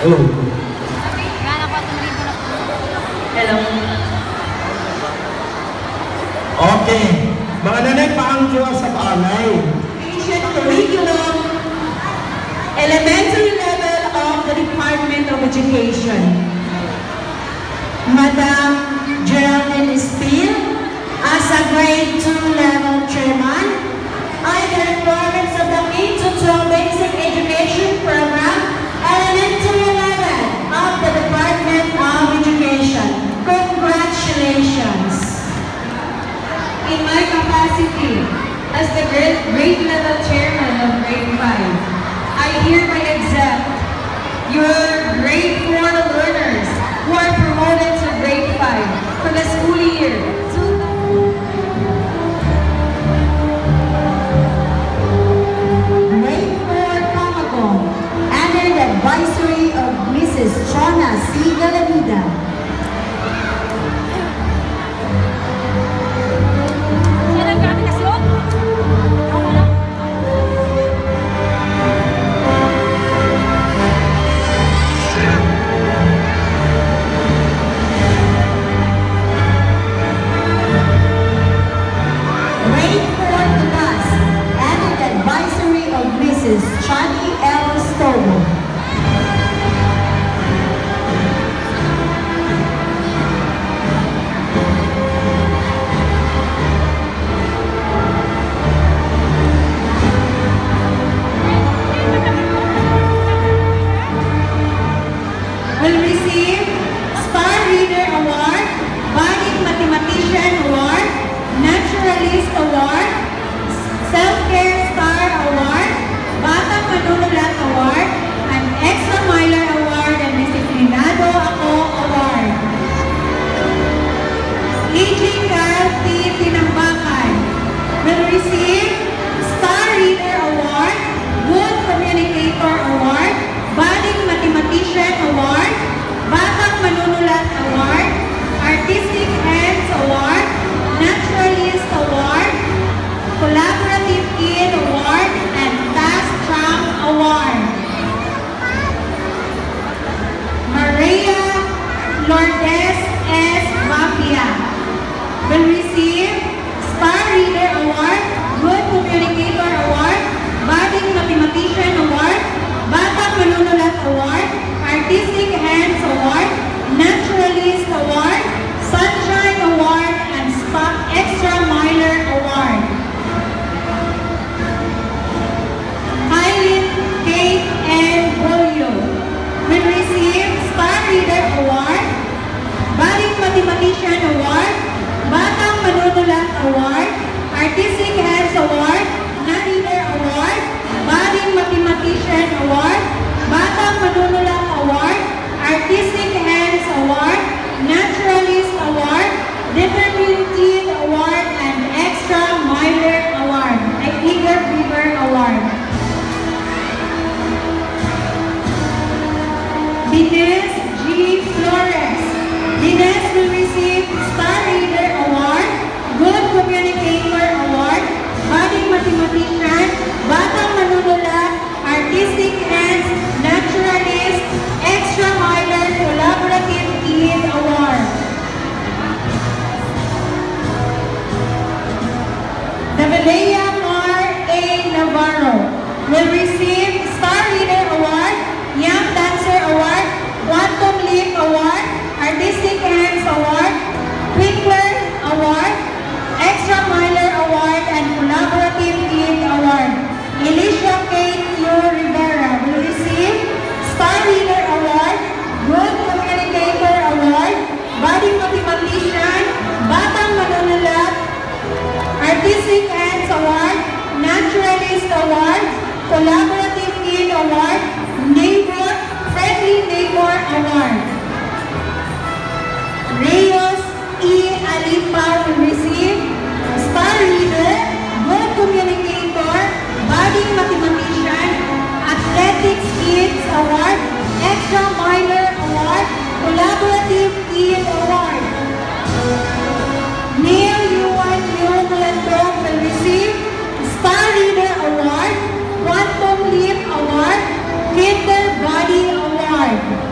Hello. Hello. Okay. Mga nanay, paangkyo sa palay. Ancient curriculum, elementary level of the Department of Education. Madam Geraldine Steele, as a grade 2 level chairman, I the requirements of the K-12 Basic Education Program, elementary level of the Department of Education. Congratulations! In my capacity as the grade level chairman of grade 5, I hereby accept your grade 4 learners who are promoted to grade 5 for the school year. Grade 4 Kamagong, under the advisory of Mrs. Chona C. Galanida. Chani L. Stobo. Will receive Star Reader Award, Budding Mathematician Award, Naturalist Award, Self-Care Star Award, Batang Manunulat Award, an Extra Miler Award, and Disiplinado Ako Award. E.G. Carl T. Tinambakan will receive Star Reader Award, Good Communicator Award, Budding Mathematician Award, Batang Manunulat Award, Artistic Hands Award, Naturalist Award, Collaborative Kid Award, and Task Track Award. Maria Lourdes S. Mafia will receive Star Reader Award, Good Communicator Award, Budding Mathematician Award, Batang Manunulat Award, Artistic Hands Award, Naturalist Award, Sunshine Award, and Extra Miler Award. Kate and Bolio will receive Star Reader Award, Budding Mathematician Award, Batang Manunulat Award, Artistic Hands Award, Na-Reader Award, Budding Mathematician Award, Batang Manunulat Award, Artistic Hands Award, Naturalist Award, Determinative Award, and Extra Miler Award, Eager Beaver Award. Dines G. Flores. Dines will receive Star Reader Award, Good Communicator Award, Budding Mathematician, Batang Manunulat, Artistic Hands, Naturalist, Extra Miler, Collaborative Kid Award. Davalea Mar A. Navarro will receive Star Reader Award, Young Dancer Award, Quantum Leap Award, Artistic Hands Award, Twinkler Award, Extra Miler Award, and Collaborative Kid Award. Alicia Kate Q. Rivera will receive Star Reader Award, Good Communicator Award, Budding Mathematician, Batang Manunulat, Artistic Hands Award, Naturalist Award, Collaborative Kid Award, Friendly Neighbor Award. Reyes E. Alipa will receive Star Reader, Good Communicator, Budding Mathematician, Athletics Kids Award, Extra Miler Award, Collaborative Kid Award. Neil Yuan Yung Landong will receive Star Reader Award, Quantum Leap Award, Kinder Body Award.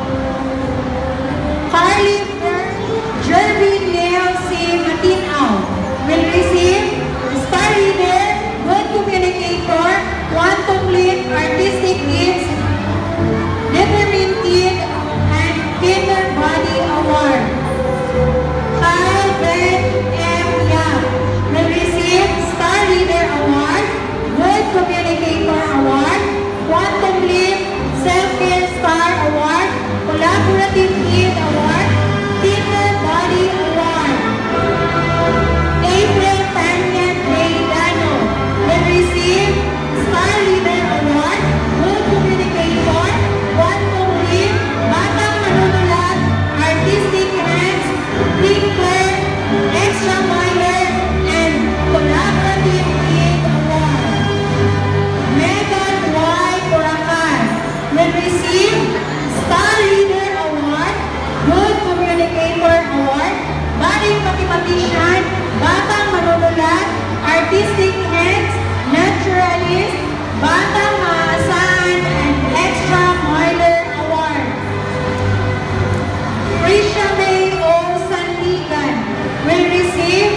will receive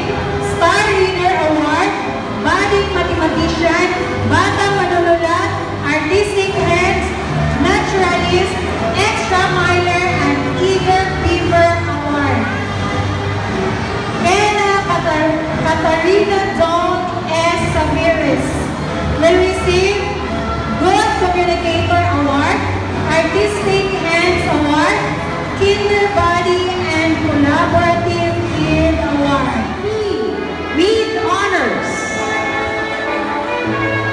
Star Reader Award, Budding Mathematician, Batang Manunulat, Artistic Hands, Naturalist, Extra Miler, and Eager Beaver Award. Kena Katarina Dawn S. Saviris will receive Good Communicator Award, Artistic Hands Award, Kinder Body, and Collaborative Field Award. With honors,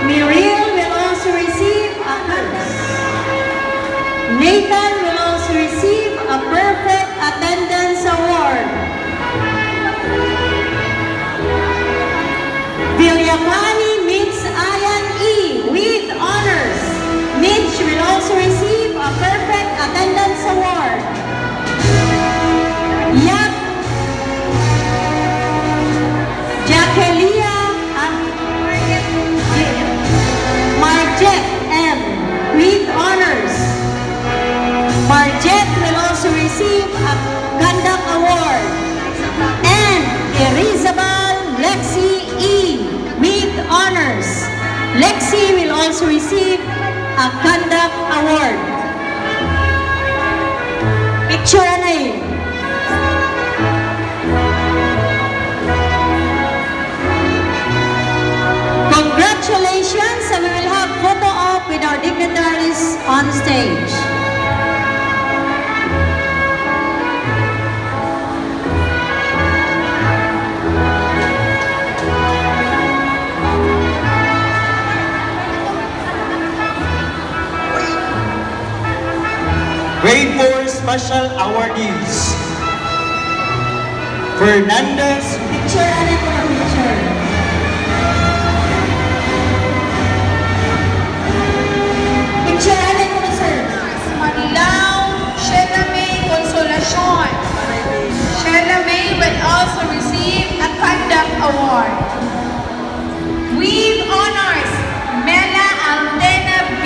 Muriel will also receive a curse. Nathan will also receive a Perfect Attendance Award. Villacani Mitch Ayan E. with honors. Mitch will also receive a Perfect Attendance Award. Jacquelia Marjet M. with honors. Marjet will also receive a Conduct Award. And Elizabeth Lexi E. with honors. Lexi will also receive a Conduct Award. Picture na yun. Congratulations, and we will have photo op with our dignitaries on stage. Grade 4 Special Awardees. Fernandez. Picture and a picture. Picture and a sir. Manilao, Sheila May Consolacion. Sheila May will also receive a Conduct Award. With honors, Mela Altena B.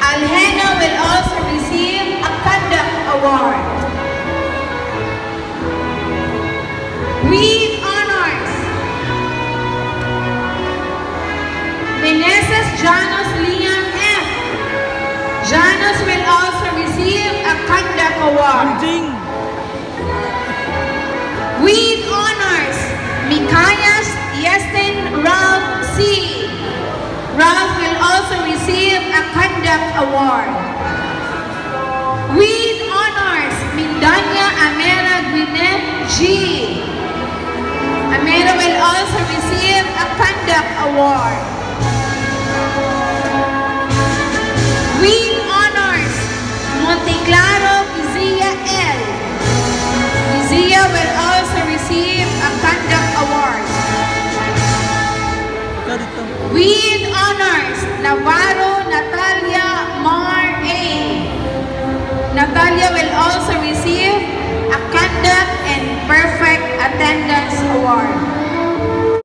Alhena will also receive a Conduct Award. With honors, Meneses Janos Liam F. Janos will also receive a Conduct Award. With honors, Mikayas Yestin Ralph C. Ralph will also receive a Conduct Award. With honors, Mindanya Amera Gwyneth G. Amera will also receive a Conduct Award. With honors, Monteclaro Vizia L. Vizia will also receive a Conduct Award. With honors, Navarro